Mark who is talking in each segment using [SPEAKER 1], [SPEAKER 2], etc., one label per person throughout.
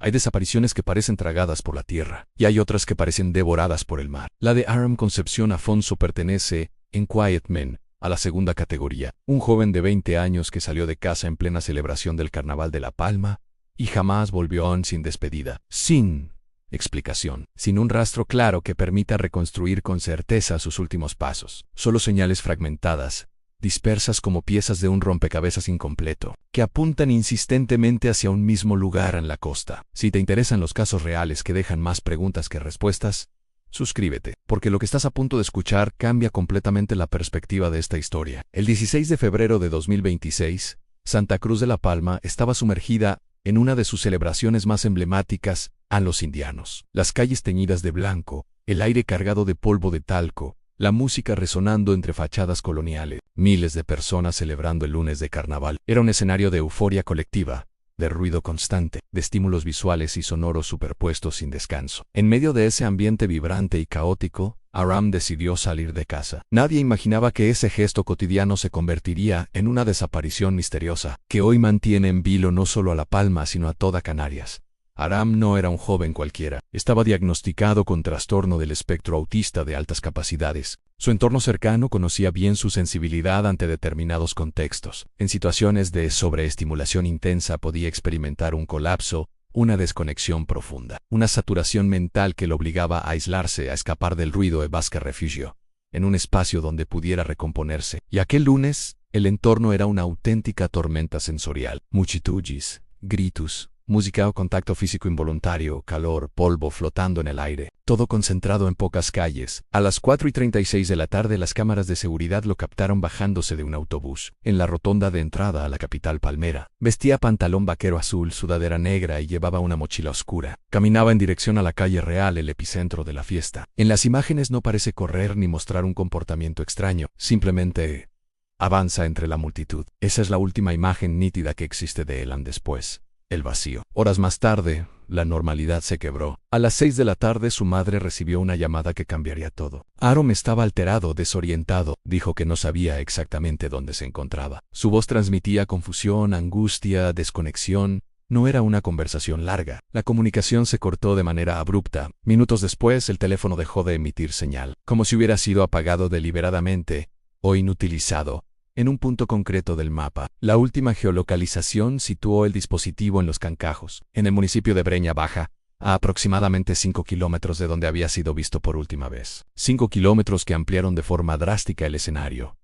[SPEAKER 1] Hay desapariciones que parecen tragadas por la tierra, y hay otras que parecen devoradas por el mar. La de Aram Concepción Afonso pertenece, en Quiet Men, a la segunda categoría. Un joven de 20 años que salió de casa en plena celebración del Carnaval de La Palma, y jamás volvió aún sin despedida. Sin explicación, sin un rastro claro que permita reconstruir con certeza sus últimos pasos. Solo señales fragmentadas, dispersas como piezas de un rompecabezas incompleto, que apuntan insistentemente hacia un mismo lugar en la costa. Si te interesan los casos reales que dejan más preguntas que respuestas, suscríbete, porque lo que estás a punto de escuchar cambia completamente la perspectiva de esta historia. El 16 de febrero de 2026, Santa Cruz de la Palma estaba sumergida en una de sus celebraciones más emblemáticas a los indianos. Las calles teñidas de blanco, el aire cargado de polvo de talco, la música resonando entre fachadas coloniales, miles de personas celebrando el lunes de carnaval. Era un escenario de euforia colectiva, de ruido constante, de estímulos visuales y sonoros superpuestos sin descanso. En medio de ese ambiente vibrante y caótico, Aram decidió salir de casa. Nadie imaginaba que ese gesto cotidiano se convertiría en una desaparición misteriosa, que hoy mantiene en vilo no solo a La Palma sino a toda Canarias. Aram no era un joven cualquiera. Estaba diagnosticado con trastorno del espectro autista de altas capacidades. Su entorno cercano conocía bien su sensibilidad ante determinados contextos. En situaciones de sobreestimulación intensa podía experimentar un colapso, una desconexión profunda, una saturación mental que lo obligaba a aislarse, a escapar del ruido de Vasque Refugio, en un espacio donde pudiera recomponerse. Y aquel lunes, el entorno era una auténtica tormenta sensorial. Multitudes, gritos, música o contacto físico involuntario, calor, polvo flotando en el aire, todo concentrado en pocas calles. A las 4:36 de la tarde las cámaras de seguridad lo captaron bajándose de un autobús, en la rotonda de entrada a la capital palmera. Vestía pantalón vaquero azul, sudadera negra y llevaba una mochila oscura. Caminaba en dirección a la calle Real, el epicentro de la fiesta. En las imágenes no parece correr ni mostrar un comportamiento extraño, simplemente avanza entre la multitud. Esa es la última imagen nítida que existe de él después. El vacío. Horas más tarde, la normalidad se quebró. A las 6 de la tarde su madre recibió una llamada que cambiaría todo. Aram estaba alterado, desorientado. Dijo que no sabía exactamente dónde se encontraba. Su voz transmitía confusión, angustia, desconexión. No era una conversación larga. La comunicación se cortó de manera abrupta. Minutos después, el teléfono dejó de emitir señal, como si hubiera sido apagado deliberadamente o inutilizado. En un punto concreto del mapa, la última geolocalización situó el dispositivo en Los Cancajos, en el municipio de Breña Baja, a aproximadamente 5 kilómetros de donde había sido visto por última vez. 5 kilómetros que ampliaron de forma drástica el escenario.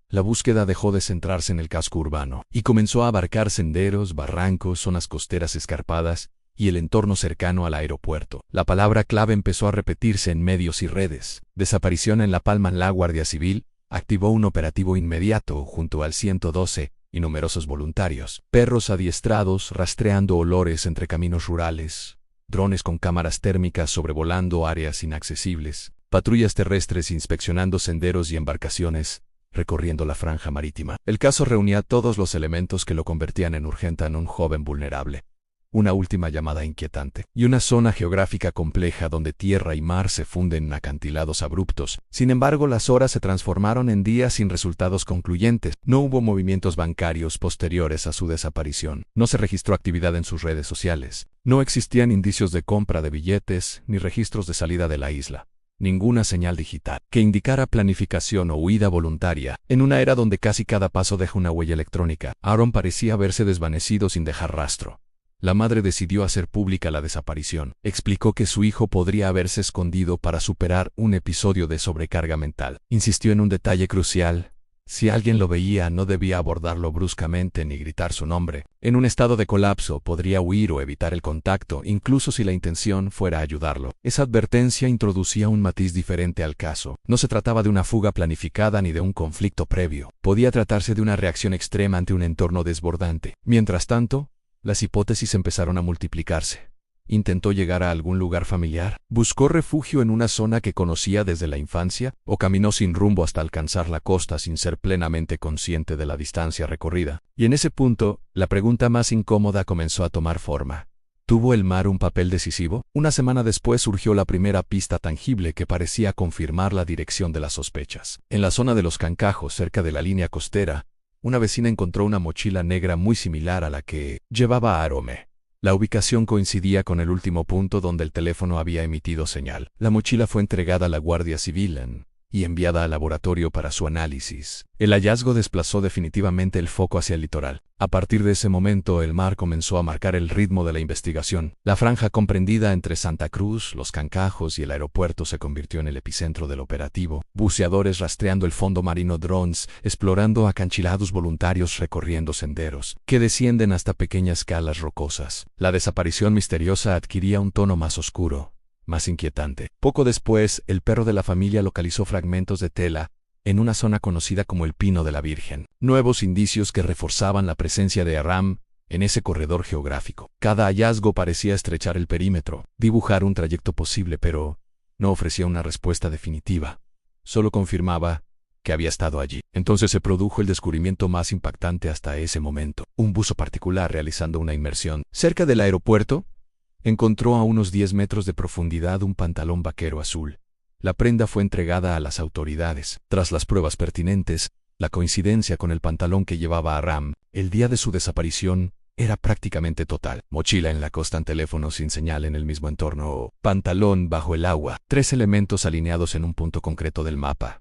[SPEAKER 1] La búsqueda dejó de centrarse en el casco urbano y comenzó a abarcar senderos, barrancos, zonas costeras escarpadas y el entorno cercano al aeropuerto. La palabra clave empezó a repetirse en medios y redes. Desaparición en La Palma. La Guardia Civil activó un operativo inmediato junto al 112 y numerosos voluntarios. Perros adiestrados rastreando olores entre caminos rurales, drones con cámaras térmicas sobrevolando áreas inaccesibles, patrullas terrestres inspeccionando senderos y embarcaciones, recorriendo la franja marítima. El caso reunía todos los elementos que lo convertían en urgente en un joven vulnerable. Una última llamada inquietante, y una zona geográfica compleja donde tierra y mar se funden en acantilados abruptos. Sin embargo, las horas se transformaron en días sin resultados concluyentes. No hubo movimientos bancarios posteriores a su desaparición. No se registró actividad en sus redes sociales. No existían indicios de compra de billetes ni registros de salida de la isla. Ninguna señal digital que indicara planificación o huida voluntaria. En una era donde casi cada paso deja una huella electrónica, Aram parecía haberse desvanecido sin dejar rastro. La madre decidió hacer pública la desaparición. Explicó que su hijo podría haberse escondido para superar un episodio de sobrecarga mental. Insistió en un detalle crucial. Si alguien lo veía, no debía abordarlo bruscamente ni gritar su nombre. En un estado de colapso, podría huir o evitar el contacto, incluso si la intención fuera ayudarlo. Esa advertencia introducía un matiz diferente al caso. No se trataba de una fuga planificada ni de un conflicto previo. Podía tratarse de una reacción extrema ante un entorno desbordante. Mientras tanto, las hipótesis empezaron a multiplicarse. ¿Intentó llegar a algún lugar familiar? ¿Buscó refugio en una zona que conocía desde la infancia? ¿O caminó sin rumbo hasta alcanzar la costa sin ser plenamente consciente de la distancia recorrida? Y en ese punto, la pregunta más incómoda comenzó a tomar forma. ¿Tuvo el mar un papel decisivo? Una semana después surgió la primera pista tangible que parecía confirmar la dirección de las sospechas. En la zona de Los Cancajos, cerca de la línea costera, una vecina encontró una mochila negra muy similar a la que llevaba Aram. La ubicación coincidía con el último punto donde el teléfono había emitido señal. La mochila fue entregada a la Guardia Civil y enviada al laboratorio para su análisis. El hallazgo desplazó definitivamente el foco hacia el litoral. A partir de ese momento, el mar comenzó a marcar el ritmo de la investigación. La franja comprendida entre Santa Cruz, Los Cancajos y el aeropuerto se convirtió en el epicentro del operativo. Buceadores rastreando el fondo marino, drones explorando acantilados, voluntarios recorriendo senderos que descienden hasta pequeñas calas rocosas. La desaparición misteriosa adquiría un tono más oscuro, más inquietante. Poco después, el perro de la familia localizó fragmentos de tela en una zona conocida como el Pino de la Virgen. Nuevos indicios que reforzaban la presencia de Aram en ese corredor geográfico. Cada hallazgo parecía estrechar el perímetro, dibujar un trayecto posible, pero no ofrecía una respuesta definitiva. Solo confirmaba que había estado allí. Entonces se produjo el descubrimiento más impactante hasta ese momento. Un buzo particular realizando una inmersión cerca del aeropuerto encontró a unos 10 metros de profundidad un pantalón vaquero azul. La prenda fue entregada a las autoridades. Tras las pruebas pertinentes, la coincidencia con el pantalón que llevaba Aram el día de su desaparición era prácticamente total. Mochila en la costa, teléfono sin señal en el mismo entorno, pantalón bajo el agua, 3 elementos alineados en un punto concreto del mapa.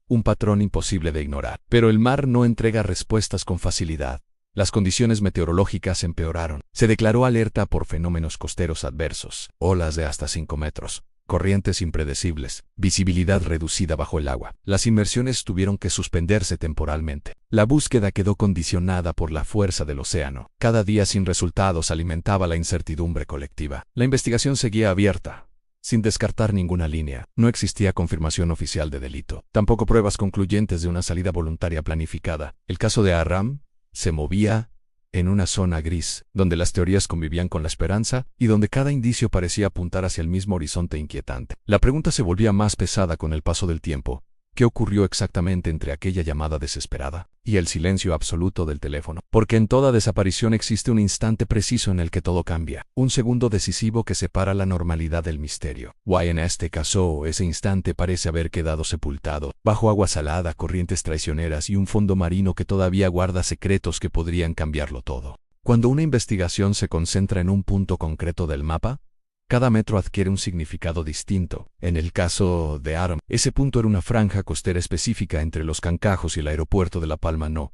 [SPEAKER 1] Un patrón imposible de ignorar. Pero el mar no entrega respuestas con facilidad. Las condiciones meteorológicas empeoraron. Se declaró alerta por fenómenos costeros adversos, olas de hasta 5 metros, corrientes impredecibles, visibilidad reducida bajo el agua. Las inmersiones tuvieron que suspenderse temporalmente. La búsqueda quedó condicionada por la fuerza del océano. Cada día sin resultados alimentaba la incertidumbre colectiva. La investigación seguía abierta, sin descartar ninguna línea. No existía confirmación oficial de delito, tampoco pruebas concluyentes de una salida voluntaria planificada. El caso de Aram se movía en una zona gris, donde las teorías convivían con la esperanza y donde cada indicio parecía apuntar hacia el mismo horizonte inquietante. La pregunta se volvía más pesada con el paso del tiempo. ¿Qué ocurrió exactamente entre aquella llamada desesperada y el silencio absoluto del teléfono? Porque en toda desaparición existe un instante preciso en el que todo cambia, un segundo decisivo que separa la normalidad del misterio. En este caso, ese instante parece haber quedado sepultado, bajo agua salada, corrientes traicioneras y un fondo marino que todavía guarda secretos que podrían cambiarlo todo. Cuando una investigación se concentra en un punto concreto del mapa, cada metro adquiere un significado distinto. En el caso de Aram, ese punto era una franja costera específica entre Los Cancajos y el aeropuerto de La Palma. No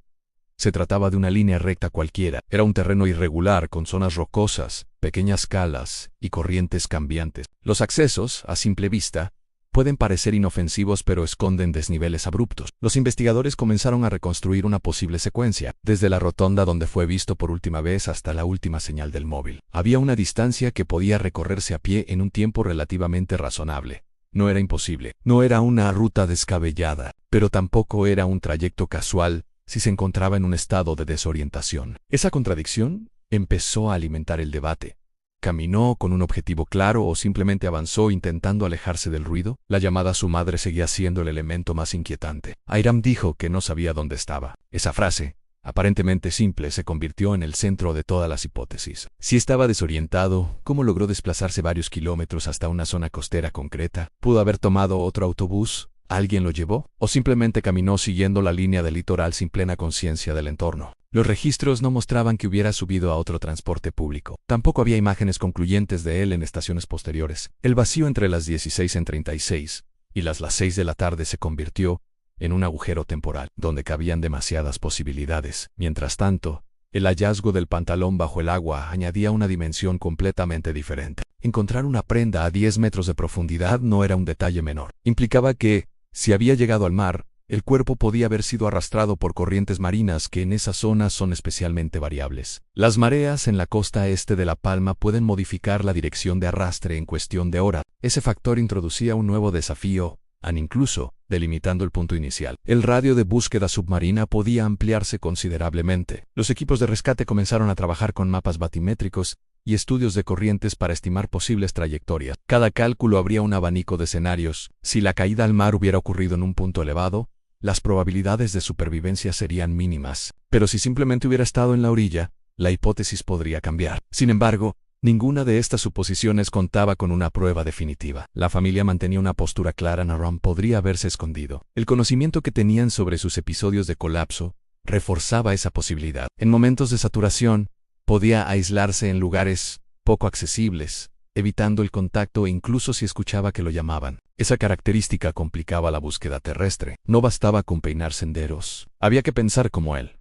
[SPEAKER 1] se trataba de una línea recta cualquiera. Era un terreno irregular con zonas rocosas, pequeñas calas y corrientes cambiantes. Los accesos, a simple vista, pueden parecer inofensivos pero esconden desniveles abruptos. Los investigadores comenzaron a reconstruir una posible secuencia, desde la rotonda donde fue visto por última vez hasta la última señal del móvil. Había una distancia que podía recorrerse a pie en un tiempo relativamente razonable. No era imposible, no era una ruta descabellada, pero tampoco era un trayecto casual si se encontraba en un estado de desorientación. Esa contradicción empezó a alimentar el debate. ¿Caminó con un objetivo claro o simplemente avanzó intentando alejarse del ruido? La llamada a su madre seguía siendo el elemento más inquietante. Aram dijo que no sabía dónde estaba. Esa frase, aparentemente simple, se convirtió en el centro de todas las hipótesis. Si estaba desorientado, ¿cómo logró desplazarse varios kilómetros hasta una zona costera concreta? ¿Pudo haber tomado otro autobús? ¿Alguien lo llevó? ¿O simplemente caminó siguiendo la línea del litoral sin plena conciencia del entorno? Los registros no mostraban que hubiera subido a otro transporte público. Tampoco había imágenes concluyentes de él en estaciones posteriores. El vacío entre las 16:36 y las 6 de la tarde se convirtió en un agujero temporal, donde cabían demasiadas posibilidades. Mientras tanto, el hallazgo del pantalón bajo el agua añadía una dimensión completamente diferente. Encontrar una prenda a 10 metros de profundidad no era un detalle menor. Implicaba que, si había llegado al mar, el cuerpo podía haber sido arrastrado por corrientes marinas que en esa zona son especialmente variables. Las mareas en la costa este de La Palma pueden modificar la dirección de arrastre en cuestión de horas. Ese factor introducía un nuevo desafío, incluso delimitando el punto inicial. El radio de búsqueda submarina podía ampliarse considerablemente. Los equipos de rescate comenzaron a trabajar con mapas batimétricos y estudios de corrientes para estimar posibles trayectorias. Cada cálculo abría un abanico de escenarios. Si la caída al mar hubiera ocurrido en un punto elevado, las probabilidades de supervivencia serían mínimas. Pero si simplemente hubiera estado en la orilla, la hipótesis podría cambiar. Sin embargo, ninguna de estas suposiciones contaba con una prueba definitiva. La familia mantenía una postura clara. Aram podría haberse escondido. El conocimiento que tenían sobre sus episodios de colapso reforzaba esa posibilidad. En momentos de saturación, Podía aislarse en lugares poco accesibles, evitando el contacto incluso si escuchaba que lo llamaban. Esa característica complicaba la búsqueda terrestre. No bastaba con peinar senderos. Había que pensar como él.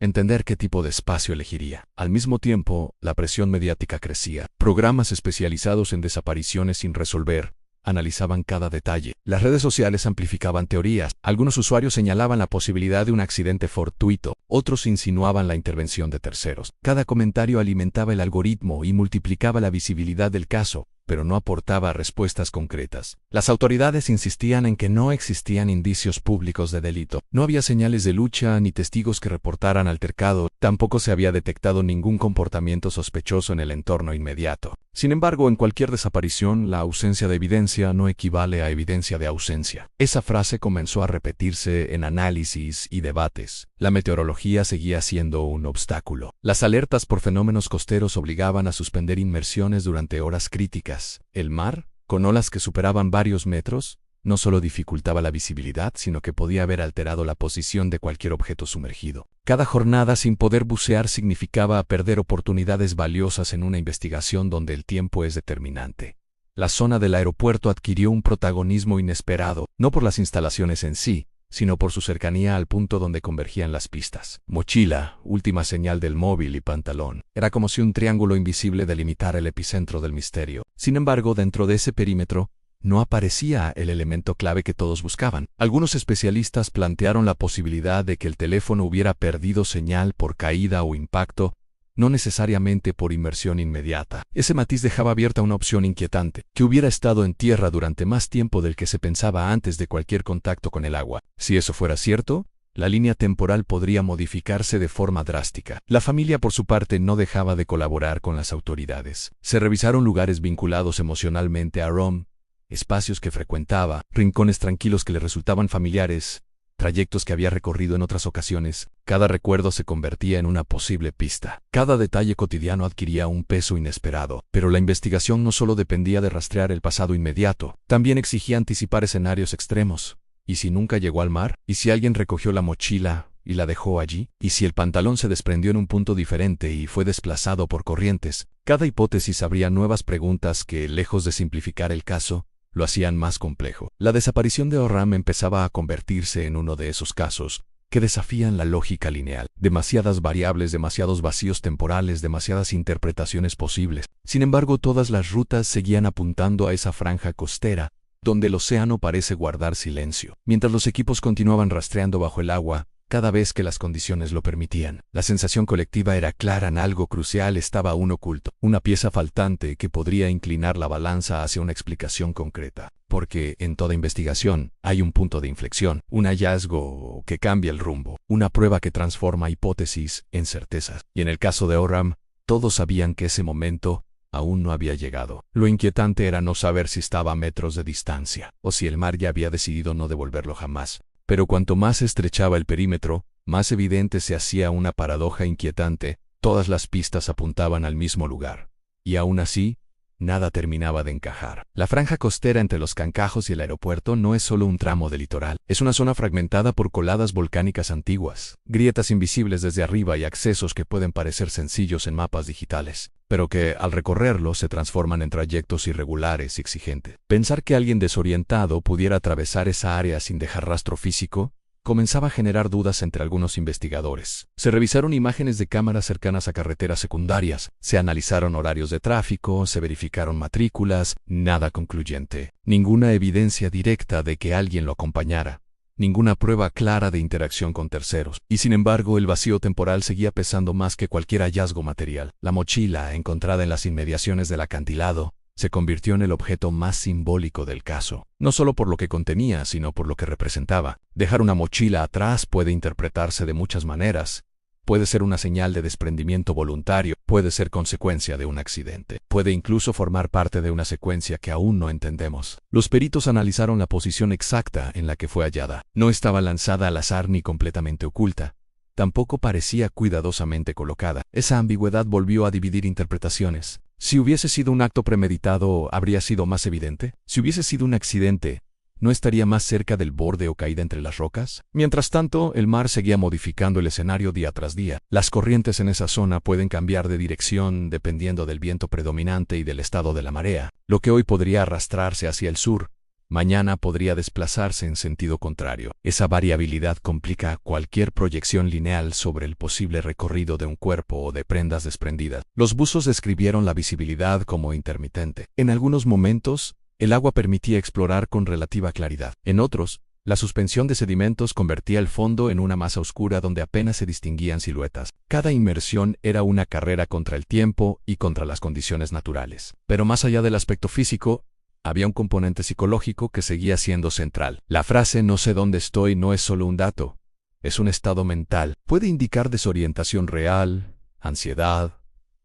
[SPEAKER 1] Entender qué tipo de espacio elegiría. Al mismo tiempo, la presión mediática crecía. Programas especializados en desapariciones sin resolver analizaban cada detalle. Las redes sociales amplificaban teorías. Algunos usuarios señalaban la posibilidad de un accidente fortuito, otros insinuaban la intervención de terceros. Cada comentario alimentaba el algoritmo y multiplicaba la visibilidad del caso, pero no aportaba respuestas concretas. Las autoridades insistían en que no existían indicios públicos de delito. No había señales de lucha ni testigos que reportaran altercado. Tampoco se había detectado ningún comportamiento sospechoso en el entorno inmediato. Sin embargo, en cualquier desaparición, la ausencia de evidencia no equivale a evidencia de ausencia. Esa frase comenzó a repetirse en análisis y debates. La meteorología seguía siendo un obstáculo. Las alertas por fenómenos costeros obligaban a suspender inmersiones durante horas críticas. El mar, con olas que superaban varios metros, no solo dificultaba la visibilidad, sino que podía haber alterado la posición de cualquier objeto sumergido. Cada jornada sin poder bucear significaba perder oportunidades valiosas en una investigación donde el tiempo es determinante. La zona del aeropuerto adquirió un protagonismo inesperado, no por las instalaciones en sí, sino por su cercanía al punto donde convergían las pistas. Mochila, última señal del móvil y pantalón. Era como si un triángulo invisible delimitara el epicentro del misterio. Sin embargo, dentro de ese perímetro, no aparecía el elemento clave que todos buscaban. Algunos especialistas plantearon la posibilidad de que el teléfono hubiera perdido señal por caída o impacto, no necesariamente por inmersión inmediata. Ese matiz dejaba abierta una opción inquietante, que hubiera estado en tierra durante más tiempo del que se pensaba antes de cualquier contacto con el agua. Si eso fuera cierto, la línea temporal podría modificarse de forma drástica. La familia, por su parte, no dejaba de colaborar con las autoridades. Se revisaron lugares vinculados emocionalmente a Rom, espacios que frecuentaba, rincones tranquilos que le resultaban familiares, trayectos que había recorrido en otras ocasiones. Cada recuerdo se convertía en una posible pista. Cada detalle cotidiano adquiría un peso inesperado. Pero la investigación no solo dependía de rastrear el pasado inmediato, también exigía anticipar escenarios extremos. ¿Y si nunca llegó al mar? ¿Y si alguien recogió la mochila y la dejó allí? ¿Y si el pantalón se desprendió en un punto diferente y fue desplazado por corrientes? Cada hipótesis abría nuevas preguntas que, lejos de simplificar el caso, lo hacían más complejo. La desaparición de Oram empezaba a convertirse en uno de esos casos que desafían la lógica lineal. Demasiadas variables, demasiados vacíos temporales, demasiadas interpretaciones posibles. Sin embargo, todas las rutas seguían apuntando a esa franja costera, donde el océano parece guardar silencio. Mientras los equipos continuaban rastreando bajo el agua, cada vez que las condiciones lo permitían, la sensación colectiva era clara: en algo crucial estaba aún oculto, una pieza faltante que podría inclinar la balanza hacia una explicación concreta. Porque en toda investigación hay un punto de inflexión, un hallazgo que cambia el rumbo, una prueba que transforma hipótesis en certezas. Y en el caso de Oram, todos sabían que ese momento aún no había llegado. Lo inquietante era no saber si estaba a metros de distancia, o si el mar ya había decidido no devolverlo jamás. Pero cuanto más se estrechaba el perímetro, más evidente se hacía una paradoja inquietante: todas las pistas apuntaban al mismo lugar. Y aún así, nada terminaba de encajar. La franja costera entre los Cancajos y el aeropuerto no es solo un tramo de litoral, es una zona fragmentada por coladas volcánicas antiguas, grietas invisibles desde arriba y accesos que pueden parecer sencillos en mapas digitales, pero que, al recorrerlo, se transforman en trayectos irregulares y exigentes. Pensar que alguien desorientado pudiera atravesar esa área sin dejar rastro físico comenzaba a generar dudas entre algunos investigadores. Se revisaron imágenes de cámaras cercanas a carreteras secundarias, se analizaron horarios de tráfico, se verificaron matrículas, nada concluyente. Ninguna evidencia directa de que alguien lo acompañara. Ninguna prueba clara de interacción con terceros. Y sin embargo, el vacío temporal seguía pesando más que cualquier hallazgo material. La mochila, encontrada en las inmediaciones del acantilado, se convirtió en el objeto más simbólico del caso. No solo por lo que contenía, sino por lo que representaba. Dejar una mochila atrás puede interpretarse de muchas maneras. Puede ser una señal de desprendimiento voluntario, puede ser consecuencia de un accidente, puede incluso formar parte de una secuencia que aún no entendemos. Los peritos analizaron la posición exacta en la que fue hallada. No estaba lanzada al azar ni completamente oculta. Tampoco parecía cuidadosamente colocada. Esa ambigüedad volvió a dividir interpretaciones. Si hubiese sido un acto premeditado, ¿habría sido más evidente? Si hubiese sido un accidente, ¿No estaría más cerca del borde o caída entre las rocas? Mientras tanto, el mar seguía modificando el escenario día tras día. Las corrientes en esa zona pueden cambiar de dirección dependiendo del viento predominante y del estado de la marea. Lo que hoy podría arrastrarse hacia el sur, mañana podría desplazarse en sentido contrario. Esa variabilidad complica cualquier proyección lineal sobre el posible recorrido de un cuerpo o de prendas desprendidas. Los buzos describieron la visibilidad como intermitente. En algunos momentos, el agua permitía explorar con relativa claridad. En otros, la suspensión de sedimentos convertía el fondo en una masa oscura donde apenas se distinguían siluetas. Cada inmersión era una carrera contra el tiempo y contra las condiciones naturales. Pero más allá del aspecto físico, había un componente psicológico que seguía siendo central. La frase "no sé dónde estoy" no es solo un dato, es un estado mental. Puede indicar desorientación real, ansiedad,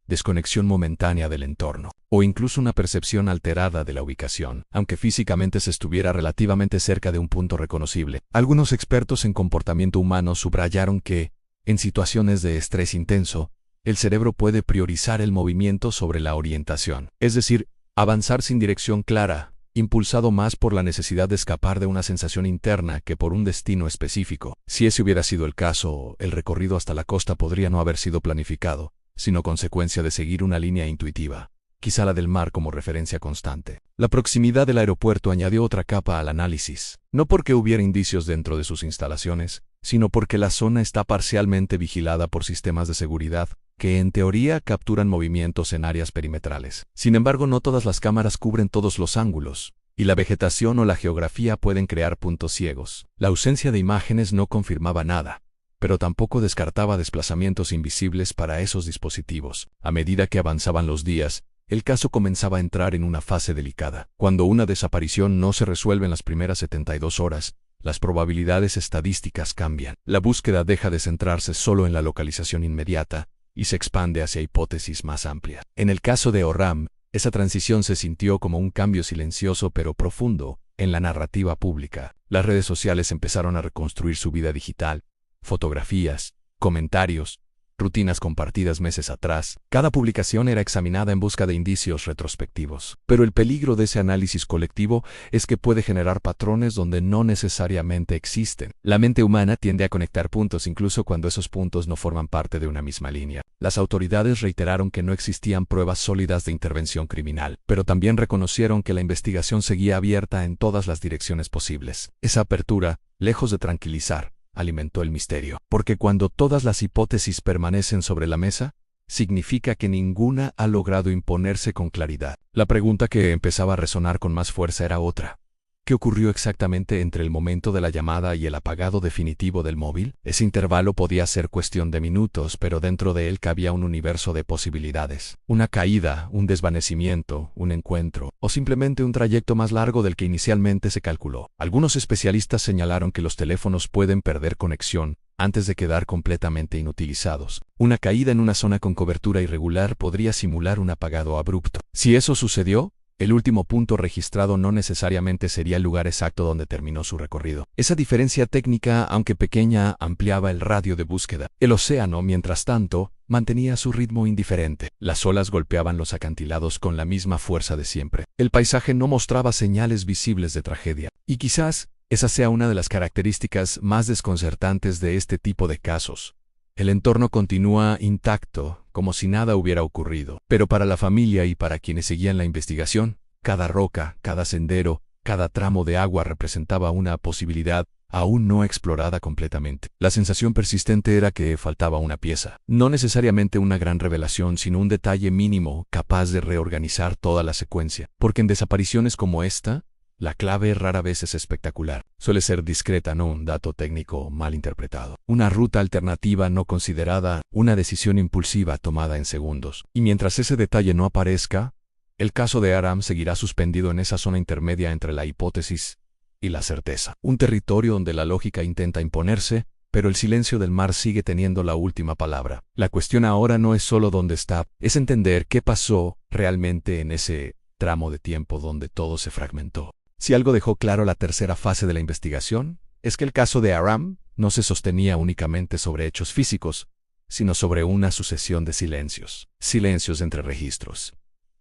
[SPEAKER 1] desconexión momentánea del entorno, o incluso una percepción alterada de la ubicación, aunque físicamente se estuviera relativamente cerca de un punto reconocible. Algunos expertos en comportamiento humano subrayaron que, en situaciones de estrés intenso, el cerebro puede priorizar el movimiento sobre la orientación, es decir, avanzar sin dirección clara, impulsado más por la necesidad de escapar de una sensación interna que por un destino específico. Si ese hubiera sido el caso, el recorrido hasta la costa podría no haber sido planificado, sino consecuencia de seguir una línea intuitiva, quizá la del mar como referencia constante. La proximidad del aeropuerto añadió otra capa al análisis, no porque hubiera indicios dentro de sus instalaciones, sino porque la zona está parcialmente vigilada por sistemas de seguridad que en teoría capturan movimientos en áreas perimetrales. Sin embargo, no todas las cámaras cubren todos los ángulos, y la vegetación o la geografía pueden crear puntos ciegos. La ausencia de imágenes no confirmaba nada, pero tampoco descartaba desplazamientos invisibles para esos dispositivos. A medida que avanzaban los días, el caso comenzaba a entrar en una fase delicada. Cuando una desaparición no se resuelve en las primeras 72 horas, las probabilidades estadísticas cambian. La búsqueda deja de centrarse solo en la localización inmediata y se expande hacia hipótesis más amplias. En el caso de Oram, esa transición se sintió como un cambio silencioso pero profundo en la narrativa pública. Las redes sociales empezaron a reconstruir su vida digital. Fotografías, comentarios, rutinas compartidas meses atrás. Cada publicación era examinada en busca de indicios retrospectivos. Pero el peligro de ese análisis colectivo es que puede generar patrones donde no necesariamente existen. La mente humana tiende a conectar puntos incluso cuando esos puntos no forman parte de una misma línea. Las autoridades reiteraron que no existían pruebas sólidas de intervención criminal, pero también reconocieron que la investigación seguía abierta en todas las direcciones posibles. Esa apertura, lejos de tranquilizar, alimentó el misterio, porque cuando todas las hipótesis permanecen sobre la mesa, significa que ninguna ha logrado imponerse con claridad. La pregunta que empezaba a resonar con más fuerza era otra. ¿Qué ocurrió exactamente entre el momento de la llamada y el apagado definitivo del móvil? Ese intervalo podía ser cuestión de minutos, pero dentro de él cabía un universo de posibilidades. Una caída, un desvanecimiento, un encuentro, o simplemente un trayecto más largo del que inicialmente se calculó. Algunos especialistas señalaron que los teléfonos pueden perder conexión antes de quedar completamente inutilizados. Una caída en una zona con cobertura irregular podría simular un apagado abrupto. Si eso sucedió, el último punto registrado no necesariamente sería el lugar exacto donde terminó su recorrido. Esa diferencia técnica, aunque pequeña, ampliaba el radio de búsqueda. El océano, mientras tanto, mantenía su ritmo indiferente. Las olas golpeaban los acantilados con la misma fuerza de siempre. El paisaje no mostraba señales visibles de tragedia. Y quizás esa sea una de las características más desconcertantes de este tipo de casos. El entorno continúa intacto, como si nada hubiera ocurrido. Pero para la familia y para quienes seguían la investigación, cada roca, cada sendero, cada tramo de agua representaba una posibilidad aún no explorada completamente. La sensación persistente era que faltaba una pieza. No necesariamente una gran revelación, sino un detalle mínimo capaz de reorganizar toda la secuencia. Porque en desapariciones como esta, la clave rara vez es espectacular. Suele ser discreta, no un dato técnico mal interpretado. Una ruta alternativa no considerada, una decisión impulsiva tomada en segundos. Y mientras ese detalle no aparezca, el caso de Aram seguirá suspendido en esa zona intermedia entre la hipótesis y la certeza. Un territorio donde la lógica intenta imponerse, pero el silencio del mar sigue teniendo la última palabra. La cuestión ahora no es solo dónde está, es entender qué pasó realmente en ese tramo de tiempo donde todo se fragmentó. Si algo dejó claro la tercera fase de la investigación, es que el caso de Aram no se sostenía únicamente sobre hechos físicos, sino sobre una sucesión de silencios. Silencios entre registros.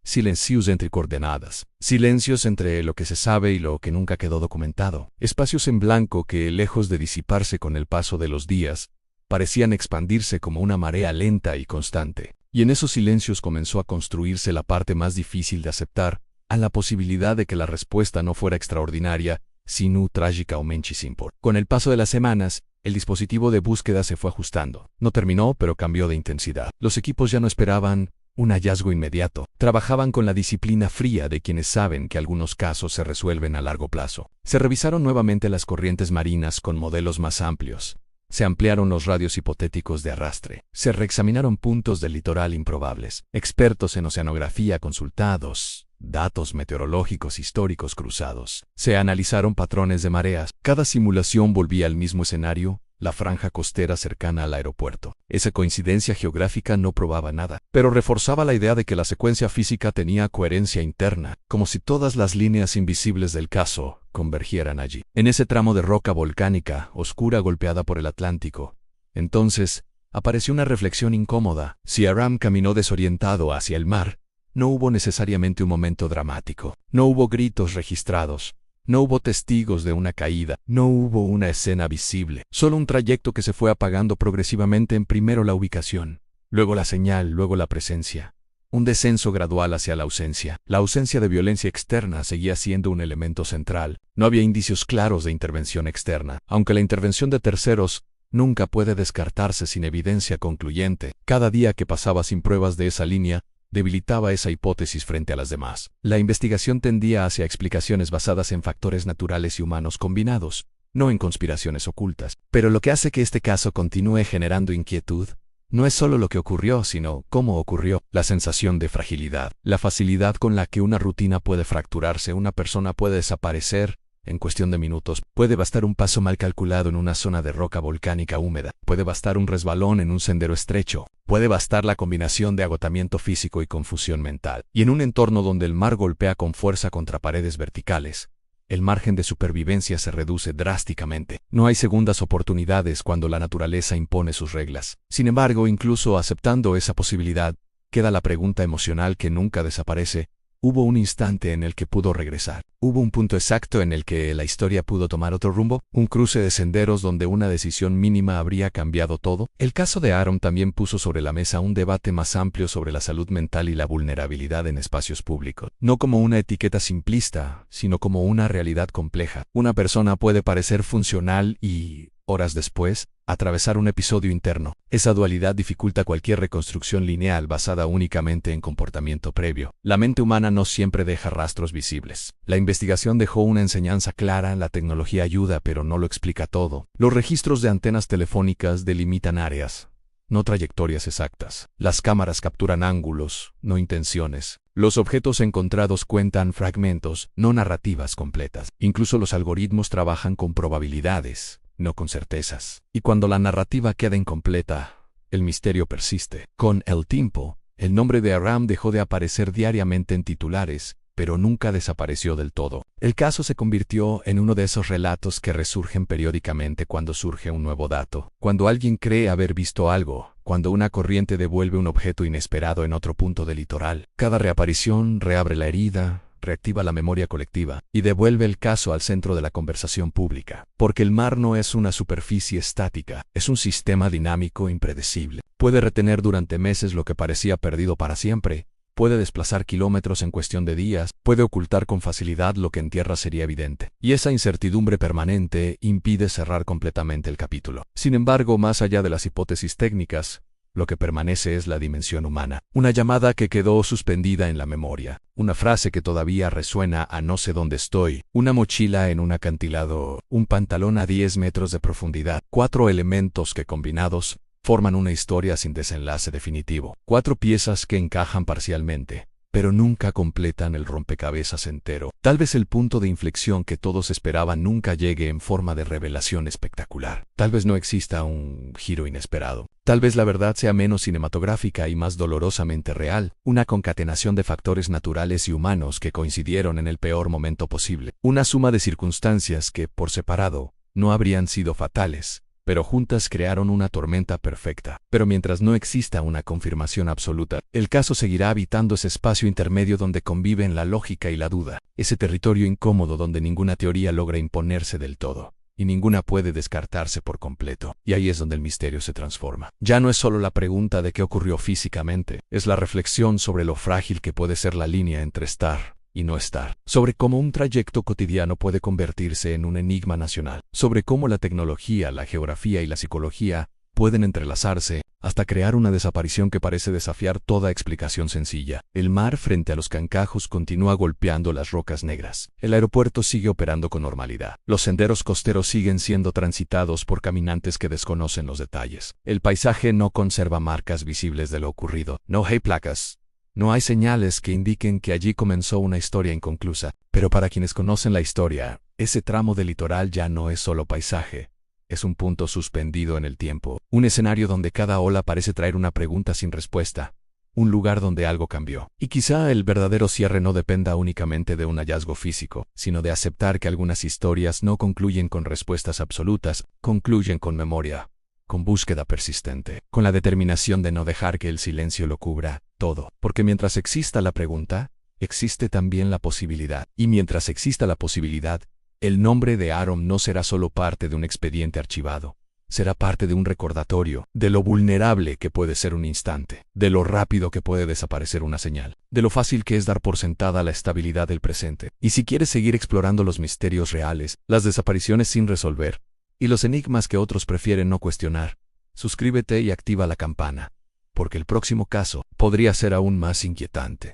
[SPEAKER 1] Silencios entre coordenadas. Silencios entre lo que se sabe y lo que nunca quedó documentado. Espacios en blanco que, lejos de disiparse con el paso de los días, parecían expandirse como una marea lenta y constante. Y en esos silencios comenzó a construirse la parte más difícil de aceptar, a la posibilidad de que la respuesta no fuera extraordinaria, sino trágica o menchisimpor. Con el paso de las semanas, el dispositivo de búsqueda se fue ajustando. No terminó, pero cambió de intensidad. Los equipos ya no esperaban un hallazgo inmediato. Trabajaban con la disciplina fría de quienes saben que algunos casos se resuelven a largo plazo. Se revisaron nuevamente las corrientes marinas con modelos más amplios. Se ampliaron los radios hipotéticos de arrastre. Se reexaminaron puntos del litoral improbables. Expertos en oceanografía consultados. Datos meteorológicos históricos cruzados. Se analizaron patrones de mareas. Cada simulación volvía al mismo escenario, la franja costera cercana al aeropuerto. Esa coincidencia geográfica no probaba nada, pero reforzaba la idea de que la secuencia física tenía coherencia interna, como si todas las líneas invisibles del caso convergieran allí. En ese tramo de roca volcánica, oscura golpeada por el Atlántico, entonces, apareció una reflexión incómoda. Si Aram caminó desorientado hacia el mar, no hubo necesariamente un momento dramático. No hubo gritos registrados. No hubo testigos de una caída. No hubo una escena visible. Solo un trayecto que se fue apagando progresivamente en primero la ubicación, luego la señal, luego la presencia. Un descenso gradual hacia la ausencia. La ausencia de violencia externa seguía siendo un elemento central. No había indicios claros de intervención externa, aunque la intervención de terceros nunca puede descartarse sin evidencia concluyente. Cada día que pasaba sin pruebas de esa línea, debilitaba esa hipótesis frente a las demás. La investigación tendía hacia explicaciones basadas en factores naturales y humanos combinados, no en conspiraciones ocultas. Pero lo que hace que este caso continúe generando inquietud no es solo lo que ocurrió, sino cómo ocurrió. La sensación de fragilidad, la facilidad con la que una rutina puede fracturarse, una persona puede desaparecer en cuestión de minutos. Puede bastar un paso mal calculado en una zona de roca volcánica húmeda. Puede bastar un resbalón en un sendero estrecho. Puede bastar la combinación de agotamiento físico y confusión mental. Y en un entorno donde el mar golpea con fuerza contra paredes verticales, el margen de supervivencia se reduce drásticamente. No hay segundas oportunidades cuando la naturaleza impone sus reglas. Sin embargo, incluso aceptando esa posibilidad, queda la pregunta emocional que nunca desaparece. Hubo un instante en el que pudo regresar. Hubo un punto exacto en el que la historia pudo tomar otro rumbo, un cruce de senderos donde una decisión mínima habría cambiado todo. El caso de Aram también puso sobre la mesa un debate más amplio sobre la salud mental y la vulnerabilidad en espacios públicos. No como una etiqueta simplista, sino como una realidad compleja. Una persona puede parecer funcional y, horas después, atravesar un episodio interno. Esa dualidad dificulta cualquier reconstrucción lineal basada únicamente en comportamiento previo. La mente humana no siempre deja rastros visibles. La investigación dejó una enseñanza clara, la tecnología ayuda pero no lo explica todo. Los registros de antenas telefónicas delimitan áreas, no trayectorias exactas. Las cámaras capturan ángulos, no intenciones. Los objetos encontrados cuentan fragmentos, no narrativas completas. Incluso los algoritmos trabajan con probabilidades, no con certezas. Y cuando la narrativa queda incompleta, el misterio persiste. Con el tiempo, el nombre de Aram dejó de aparecer diariamente en titulares, pero nunca desapareció del todo. El caso se convirtió en uno de esos relatos que resurgen periódicamente cuando surge un nuevo dato. Cuando alguien cree haber visto algo, cuando una corriente devuelve un objeto inesperado en otro punto del litoral. Cada reaparición reabre la herida, reactiva la memoria colectiva y devuelve el caso al centro de la conversación pública. Porque el mar no es una superficie estática, es un sistema dinámico impredecible. Puede retener durante meses lo que parecía perdido para siempre, puede desplazar kilómetros en cuestión de días, puede ocultar con facilidad lo que en tierra sería evidente. Y esa incertidumbre permanente impide cerrar completamente el capítulo. Sin embargo, más allá de las hipótesis técnicas, lo que permanece es la dimensión humana. Una llamada que quedó suspendida en la memoria. Una frase que todavía resuena a no sé dónde estoy. Una mochila en un acantilado. Un pantalón a 10 metros de profundidad. 4 elementos que combinados forman una historia sin desenlace definitivo. 4 piezas que encajan parcialmente, pero nunca completan el rompecabezas entero. Tal vez el punto de inflexión que todos esperaban nunca llegue en forma de revelación espectacular. Tal vez no exista un giro inesperado. Tal vez la verdad sea menos cinematográfica y más dolorosamente real, una concatenación de factores naturales y humanos que coincidieron en el peor momento posible. Una suma de circunstancias que, por separado, no habrían sido fatales, pero juntas crearon una tormenta perfecta. Pero mientras no exista una confirmación absoluta, el caso seguirá habitando ese espacio intermedio donde conviven la lógica y la duda, ese territorio incómodo donde ninguna teoría logra imponerse del todo, y ninguna puede descartarse por completo. Y ahí es donde el misterio se transforma. Ya no es solo la pregunta de qué ocurrió físicamente, es la reflexión sobre lo frágil que puede ser la línea entre estar y no estar, sobre cómo un trayecto cotidiano puede convertirse en un enigma nacional, sobre cómo la tecnología, la geografía y la psicología pueden entrelazarse hasta crear una desaparición que parece desafiar toda explicación sencilla. El mar frente a los Cancajos continúa golpeando las rocas negras. El aeropuerto sigue operando con normalidad. Los senderos costeros siguen siendo transitados por caminantes que desconocen los detalles. El paisaje no conserva marcas visibles de lo ocurrido. No hay placas. No hay señales que indiquen que allí comenzó una historia inconclusa. Pero para quienes conocen la historia, ese tramo del litoral ya no es solo paisaje. Es un punto suspendido en el tiempo, un escenario donde cada ola parece traer una pregunta sin respuesta, un lugar donde algo cambió. Y quizá el verdadero cierre no dependa únicamente de un hallazgo físico, sino de aceptar que algunas historias no concluyen con respuestas absolutas, concluyen con memoria, con búsqueda persistente, con la determinación de no dejar que el silencio lo cubra todo. Porque mientras exista la pregunta, existe también la posibilidad. Y mientras exista la posibilidad, el nombre de Aram no será solo parte de un expediente archivado, será parte de un recordatorio de lo vulnerable que puede ser un instante, de lo rápido que puede desaparecer una señal, de lo fácil que es dar por sentada la estabilidad del presente. Y si quieres seguir explorando los misterios reales, las desapariciones sin resolver, y los enigmas que otros prefieren no cuestionar, suscríbete y activa la campana, porque el próximo caso podría ser aún más inquietante.